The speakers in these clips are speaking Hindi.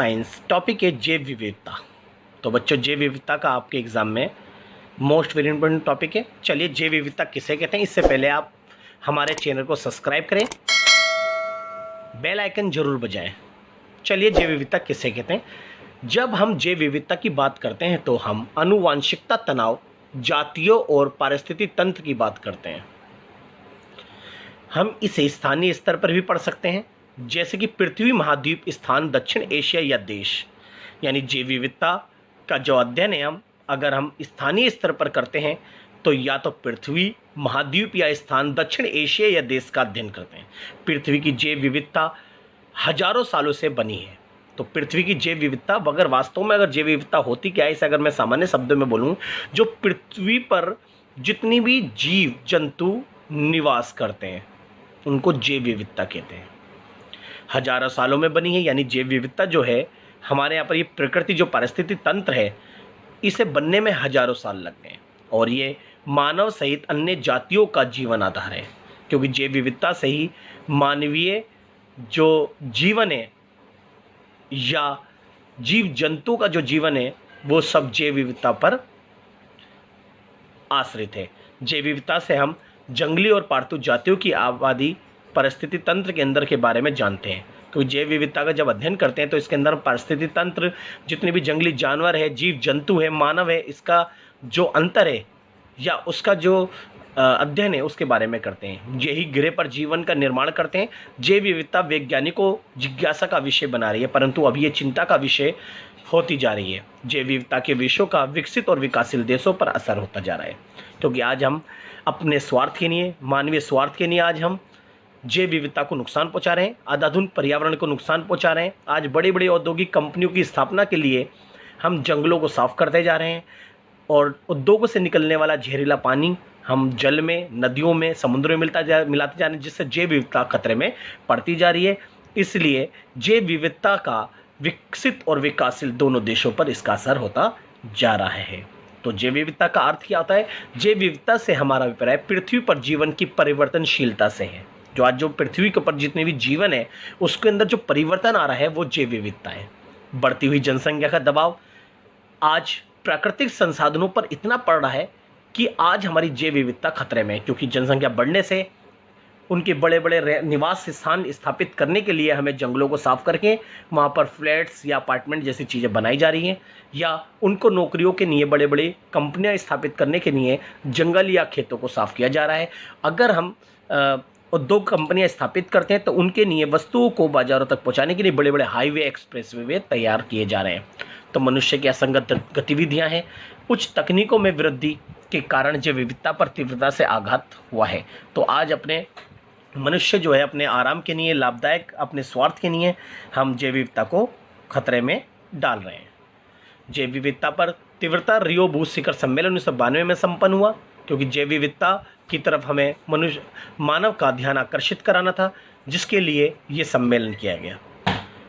साइंस टॉपिक है जैव विविधता। तो बच्चों, जैव विविधता का आपके एग्जाम में मोस्ट वेरी इंपॉर्टेंट टॉपिक है। चलिए, जैव विविधता किसे कहते हैं, इससे पहले आप हमारे चैनल को सब्सक्राइब करें, बेल आइकन जरूर बजाएं। चलिए, जैव विविधता किसे कहते हैं। जब हम जैव विविधता की बात करते हैं तो हम आनुवंशिकता, तनाव, जातियों और पारिस्थितिक तंत्र की बात करते हैं। हम इसे स्थानीय स्तर पर भी पढ़ सकते हैं, जैसे कि पृथ्वी, महाद्वीप, स्थान, दक्षिण एशिया या देश। यानी जैव विविधता का जो अध्ययन है अगर हम स्थानीय स्तर पर करते हैं तो या तो पृथ्वी, महाद्वीप या स्थान, दक्षिण एशिया या देश का अध्ययन करते हैं। पृथ्वी की जैव विविधता हजारों सालों से बनी है। तो पृथ्वी की जैव विविधता, अगर वास्तव में अगर जैव विविधता होती क्या है, इसे अगर मैं सामान्य शब्दों में बोलूं, जो पृथ्वी पर जितनी भी जीव जंतु निवास करते हैं उनको जैव विविधता कहते हैं। हजारों सालों में बनी है। यानी जैव विविधता जो है हमारे यहाँ पर, ये प्रकृति जो पारिस्थितिक तंत्र है, इसे बनने में हजारों साल लग गए और ये मानव सहित अन्य जातियों का जीवन आधार है, क्योंकि जैव विविधता से ही मानवीय जो जीवन है या जीव जंतु का जो जीवन है वो सब जैव विविधता पर आश्रित है। जैव विविधता से हम जंगली और पालतू जातियों की आबादी, परिस्थिति तंत्र के अंदर के बारे में जानते हैं। क्योंकि जैव विविधता का जब अध्ययन करते हैं तो इसके अंदर परिस्थिति तंत्र, जितने भी जंगली जानवर है, जीव जंतु है, मानव है, इसका जो अंतर है या उसका जो अध्ययन है उसके बारे में करते हैं। यही ग्रह पर जीवन का निर्माण करते हैं। जैव विविधता वैज्ञानिकों जिज्ञासा का विषय बना रही है, परंतु अभी ये चिंता का विषय होती जा रही है। जैव विविधता के विषयों का विकसित और विकासशील देशों पर असर होता जा रहा है, क्योंकि आज हम अपने स्वार्थ के लिए, मानवीय स्वार्थ के लिए आज हम जैव विविधता को नुकसान पहुंचा रहे हैं, आधाधुनिक पर्यावरण को नुकसान पहुंचा रहे हैं। आज बड़ी बड़ी औद्योगिक कंपनियों की स्थापना के लिए हम जंगलों को साफ करते जा रहे हैं और उद्योगों से निकलने वाला जहरीला पानी हम जल में, नदियों में, समुद्रों में मिलाते जा रहे हैं, जिससे जैव विविधता खतरे में पड़ती जा रही है। इसलिए जैव विविधता का विकसित और विकासशील दोनों देशों पर इसका असर होता जा रहा है। तो जैव विविधता का अर्थ क्या होता है? जैव विविधता से हमारा अभिप्राय पृथ्वी पर जीवन की परिवर्तनशीलता से है। जो आज जो पृथ्वी के ऊपर जितने भी जीवन है उसके अंदर जो परिवर्तन आ रहा है वो जैव विविधता है। बढ़ती हुई जनसंख्या का दबाव आज प्राकृतिक संसाधनों पर इतना पड़ रहा है कि आज हमारी जैव विविधता खतरे में है, क्योंकि जनसंख्या बढ़ने से उनके बड़े बड़े निवास स्थान स्थापित करने के लिए हमें जंगलों को साफ करके वहाँ पर फ्लैट्स या अपार्टमेंट जैसी चीज़ें बनाई जा रही हैं, या उनको नौकरियों के लिए बड़े बड़े कंपनियाँ स्थापित करने के लिए जंगल या खेतों को साफ किया जा रहा है। अगर हम उद्योग कंपनियां स्थापित करते हैं तो उनके लिए वस्तुओं को बाजारों तक पहुंचाने के लिए बड़े बड़े हाईवे, एक्सप्रेसवे तैयार किए जा रहे हैं। तो मनुष्य की असंगत गतिविधियां हैं। उच्च तकनीकों में वृद्धि के कारण जैव विविधता पर तीव्रता से आघात हुआ है। तो आज अपने मनुष्य जो है अपने आराम के लिए, लाभदायक अपने स्वार्थ के लिए हम जैव विविधता को खतरे में डाल रहे हैं। जैव विविधता पर तीव्रता रियो भू शिखर सम्मेलन 1992 में संपन्न हुआ, क्योंकि जैव विविधता की तरफ हमें मानव का ध्यान आकर्षित कराना था, जिसके लिए ये सम्मेलन किया गया।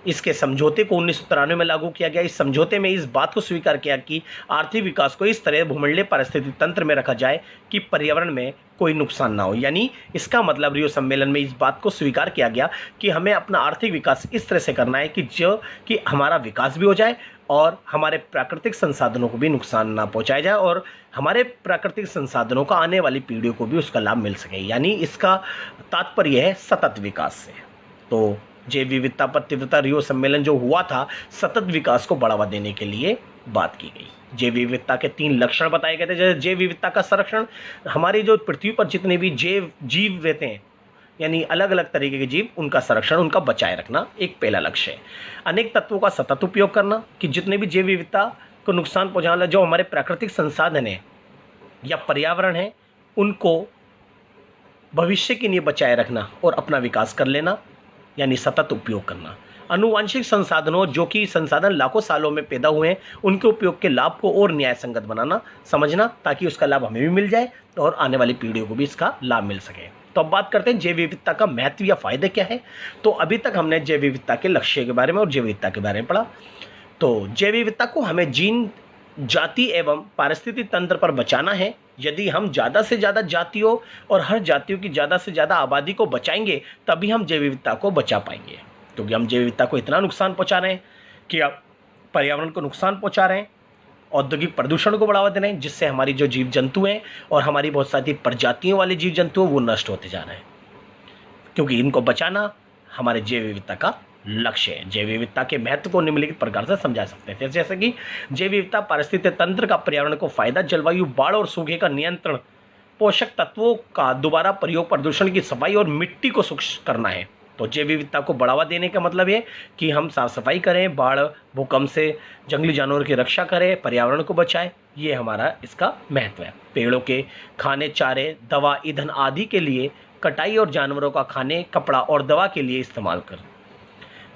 इसके समझौते को 1993 में लागू किया गया। इस समझौते में इस बात को स्वीकार किया कि आर्थिक विकास को इस तरह भूमंडलीय पारिस्थितिक तंत्र में रखा जाए कि पर्यावरण में कोई नुकसान ना हो। यानी इसका मतलब रियो सम्मेलन में इस बात को स्वीकार किया गया कि हमें अपना आर्थिक विकास इस तरह से करना है कि हमारा विकास भी हो जाए और हमारे प्राकृतिक संसाधनों को भी नुकसान ना पहुंचाया जाए और हमारे प्राकृतिक संसाधनों का आने वाली पीढ़ियों को भी उसका लाभ मिल सके। यानी इसका तात्पर्य है सतत विकास से। तो जैव विविधता पर तीव्रता रियो सम्मेलन जो हुआ था, सतत विकास को बढ़ावा देने के लिए बात की गई। जैव विविधता के 3 लक्षण बताए गए थे। जैसे जैव विविधता का संरक्षण, हमारी जो पृथ्वी पर जितने भी जीव रहते हैं, यानी अलग अलग तरीके के जीव, उनका संरक्षण, उनका बचाए रखना एक पहला लक्ष्य है। अनेक तत्वों का सतत उपयोग करना, कि जितने भी जैव विविधता को नुकसान पहुँचाने जो हमारे प्राकृतिक संसाधन है या पर्यावरण है, उनको भविष्य के लिए बचाए रखना और अपना विकास कर लेना, यानी सतत उपयोग करना। आनुवंशिक संसाधनों, जो कि संसाधन लाखों सालों में पैदा हुए हैं, उनके उपयोग के लाभ को और न्याय संगत बनाना, समझना, ताकि उसका लाभ हमें भी मिल जाए और आने वाली पीढ़ियों को भी इसका लाभ मिल सके। तो अब बात करते हैं जैव विविधता का महत्व या फायदे क्या है। तो अभी तक हमने जैव विविधता के लक्ष्य के बारे में और जैव विविधता के बारे में पढ़ा। तो जैव विविधता को हमें जीन, जाति एवं पारिस्थितिक तंत्र पर बचाना है। यदि हम ज़्यादा से ज़्यादा जातियों और हर जातियों की ज़्यादा से ज़्यादा आबादी को बचाएंगे, तभी हम जैव विविधता को बचा पाएंगे। क्योंकि हम जैव विविधता को इतना नुकसान पहुंचा रहे हैं कि आप पर्यावरण को नुकसान पहुंचा रहे हैं, औद्योगिक प्रदूषण को बढ़ावा दे रहे हैं, जिससे हमारी जो जीव जंतु हैं और हमारी बहुत सारी प्रजातियों वाले जीव जंतु हैं वो नष्ट होते जा रहे हैं, क्योंकि इनको बचाना हमारे जैव विविधता का लक्ष्य है। जैव विविधता के महत्व को निम्नलिखित प्रकार से समझा सकते हैं, जैसे कि जैव विविधता पारिस्थितिक तंत्र का पर्यावरण को फायदा, जलवायु, बाढ़ और सूखे का नियंत्रण, पोषक तत्वों का दोबारा प्रयोग, प्रदूषण की सफाई और मिट्टी को स्वच्छ करना है। तो जैव विविधता को बढ़ावा देने का मतलब ये कि हम साफ सफाई करें, बाढ़ भूकंप से जंगली जानवरों की रक्षा करें, पर्यावरण को बचाएं, ये हमारा इसका महत्व है। पेड़ों के खाने, चारे, दवा, ईंधन आदि के लिए कटाई और जानवरों का खाने, कपड़ा और दवा के लिए इस्तेमाल करें।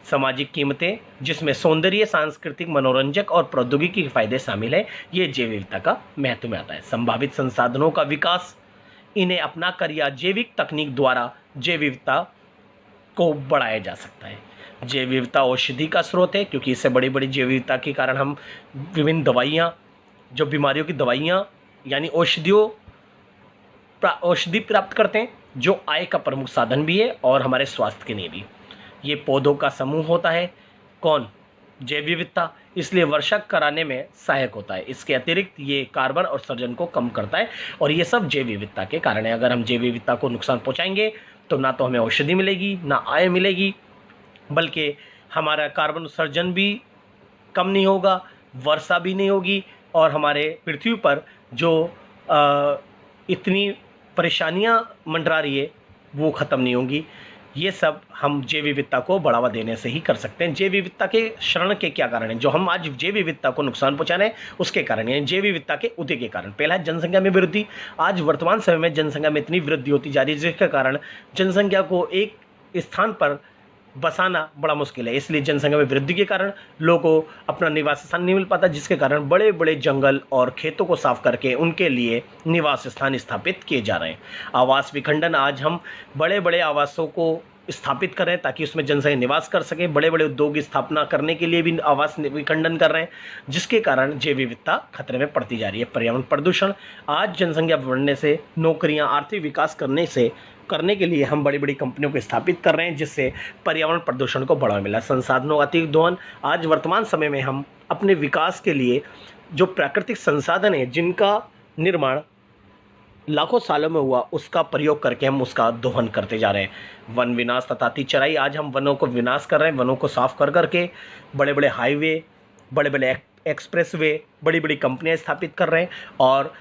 सामाजिक कीमतें, जिसमें सौंदर्य, सांस्कृतिक, मनोरंजक और प्रौद्योगिकी के फायदे शामिल है, ये जैव विविधता का महत्व में आता है। संभावित संसाधनों का विकास, इन्हें अपनाकर या जैविक तकनीक द्वारा जैव विविधता को बढ़ाया जा सकता है। जैव विविधता औषधि का स्रोत है, क्योंकि इससे बड़ी बड़ी जैव विविधता के कारण हम विभिन्न दवाइयाँ, जो बीमारियों की दवाइयाँ यानी औषधि प्राप्त करते हैं, जो आय का प्रमुख साधन भी है और हमारे स्वास्थ्य के लिए भी। ये पौधों का समूह होता है, कौन? जैव विविधता, इसलिए वर्षा कराने में सहायक होता है। इसके अतिरिक्त ये कार्बन उत्सर्जन को कम करता है और ये सब जैव विविधता के कारण है। अगर हम जैव विविधता को नुकसान पहुंचाएंगे तो ना तो हमें औषधि मिलेगी, ना आय मिलेगी, बल्कि हमारा कार्बन उत्सर्जन भी कम नहीं होगा, वर्षा भी नहीं होगी और हमारे पृथ्वी पर जो इतनी परेशानियां मंडरा रही है वो ख़त्म नहीं होंगी। ये सब हम जैव विविधता को बढ़ावा देने से ही कर सकते हैं। जैव विविधता के क्षरण के क्या कारण हैं? जो हम आज जैव विविधता को नुकसान पहुंचा रहे हैं उसके कारण है, जैव विविधता के उदय के कारण। पहला है जनसंख्या में वृद्धि। आज वर्तमान समय में जनसंख्या में इतनी वृद्धि होती जा रही है जिसके कारण जनसंख्या को एक स्थान पर बसाना बड़ा मुश्किल है। इसलिए जनसंख्या में वृद्धि के कारण लोगों को अपना निवास स्थान नहीं मिल पाता, जिसके कारण बड़े बड़े जंगल और खेतों को साफ करके उनके लिए निवास स्थान स्थापित किए जा रहे हैं। आवास विखंडन, आज हम बड़े बड़े आवासों को स्थापित कर रहे हैं ताकि उसमें जनसंख्या निवास कर सके। बड़े बड़े उद्योग की स्थापना करने के लिए भी आवास विखंडन कर रहे हैं, जिसके कारण जैव विविधता खतरे में पड़ती जा रही है। पर्यावरण प्रदूषण, आज जनसंख्या बढ़ने से, नौकरियां, आर्थिक विकास करने के लिए हम बड़ी बड़ी कंपनियों को स्थापित कर रहे हैं, जिससे पर्यावरण प्रदूषण को बढ़ावा मिला। संसाधनों का अतिरिक्त दोहन, आज वर्तमान समय में हम अपने विकास के लिए जो प्राकृतिक संसाधन है जिनका निर्माण लाखों सालों में हुआ, उसका प्रयोग करके हम उसका दोहन करते जा रहे हैं। वन विनाश तथा अति चराई, आज हम वनों को विनाश कर रहे हैं, वनों को साफ कर करके बड़े बड़े हाईवे, बड़े बड़े एक्सप्रेसवे, बड़ी बड़ी कंपनियां स्थापित कर रहे हैं और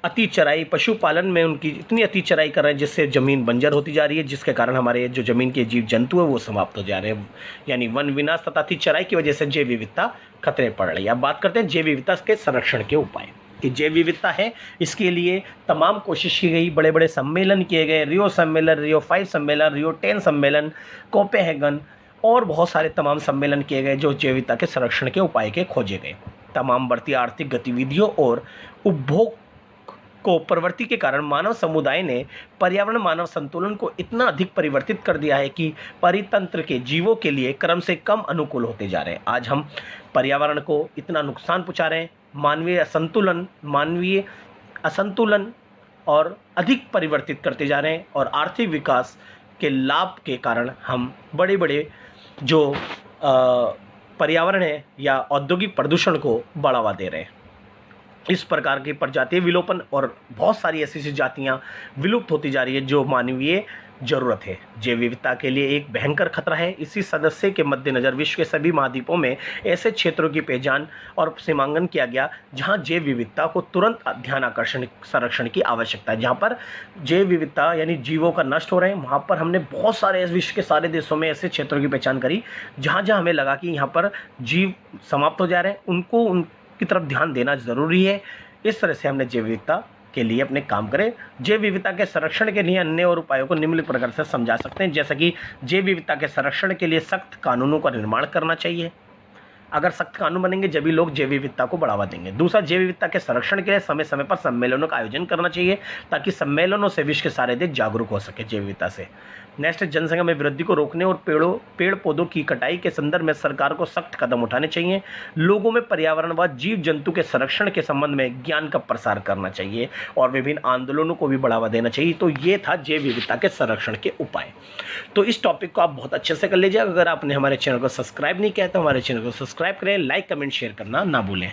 अति चराई, पशुपालन में उनकी इतनी अति चराई कर रहे हैं जिससे ज़मीन बंजर होती जा रही है, जिसके कारण हमारे जो ज़मीन के जीव जंतु है वो समाप्त हो जा रहे हैं। यानी वन विनाश तथा अति चराई की वजह से जैव विविधता खतरे पड़ रही है। अब बात करते हैं जैव विविधता के संरक्षण के उपाय। कि जैव विविधता है, इसके लिए तमाम कोशिश की गई, बड़े बड़े सम्मेलन किए गए, रियो सम्मेलन, रियो 5 सम्मेलन, रियो 10 सम्मेलन, कोपेनहेगन और बहुत सारे तमाम सम्मेलन किए गए जो जैव विविधता के संरक्षण के उपाय के खोजे गए। तमाम बढ़ती आर्थिक गतिविधियों और उपभोग को प्रवृत्ति के कारण मानव समुदाय ने पर्यावरण मानव संतुलन को इतना अधिक परिवर्तित कर दिया है कि परितंत्र के जीवों के लिए क्रम से कम अनुकूल होते जा रहे हैं। आज हम पर्यावरण को इतना नुकसान पहुंचा रहे हैं, मानवीय असंतुलन और अधिक परिवर्तित करते जा रहे हैं और आर्थिक विकास के लाभ के कारण हम बड़े बड़े जो पर्यावरण है या औद्योगिक प्रदूषण को बढ़ावा दे रहे हैं। इस प्रकार की प्रजातीय विलोपन और बहुत सारी ऐसी जातियां विलुप्त होती जा रही है जो मानवीय जरूरत है। जैव विविधता के लिए एक भयंकर खतरा है। इसी सदस्य के मद्देनजर विश्व के सभी महाद्वीपों में ऐसे क्षेत्रों की पहचान और सीमांकन किया गया जहां जैव विविधता को तुरंत ध्यान आकर्षण संरक्षण की आवश्यकता है। जहां पर जैव विविधता यानी जीवों का नष्ट हो रहे हैं, वहां पर हमने बहुत सारे विश्व के सारे देशों में ऐसे क्षेत्रों की पहचान करी जहाँ जहाँ हमें लगा कि यहाँ पर जीव समाप्त हो जा रहे हैं, उनको उनकी तरफ ध्यान देना ज़रूरी है। इस तरह से हमने जैव विविधता के लिए अपने काम करें। जैव विविधता के संरक्षण के लिए अन्य और उपायों को निम्नलिखित प्रकार से समझा सकते हैं, जैसा कि जैव विविधता के संरक्षण के लिए सख्त कानूनों का निर्माण करना चाहिए। अगर सख्त कानून बनेंगे जब भी लोग जैव विविधता को बढ़ावा देंगे। दूसरा, जैव विविधता के संरक्षण के लिए समय समय पर सम्मेलनों का आयोजन करना चाहिए ताकि सम्मेलनों से विश्व के सारे देश जागरूक हो सके जैव विविधता से। नेक्स्ट, जनसंख्या में वृद्धि को रोकने और पेड़ पौधों की कटाई के संदर्भ में सरकार को सख्त कदम उठाने चाहिए। लोगों में पर्यावरण व जीव जंतु के संरक्षण के संबंध में ज्ञान का प्रसार करना चाहिए और विभिन्न आंदोलनों को भी बढ़ावा देना चाहिए। तो ये था जैव विविधता के संरक्षण के उपाय। तो इस टॉपिक को आप बहुत अच्छे से कर लीजिए। अगर आपने हमारे चैनल को सब्सक्राइब नहीं किया तो हमारे चैनल को सब्सक्राइब करें, लाइक कमेंट शेयर करना ना भूलें।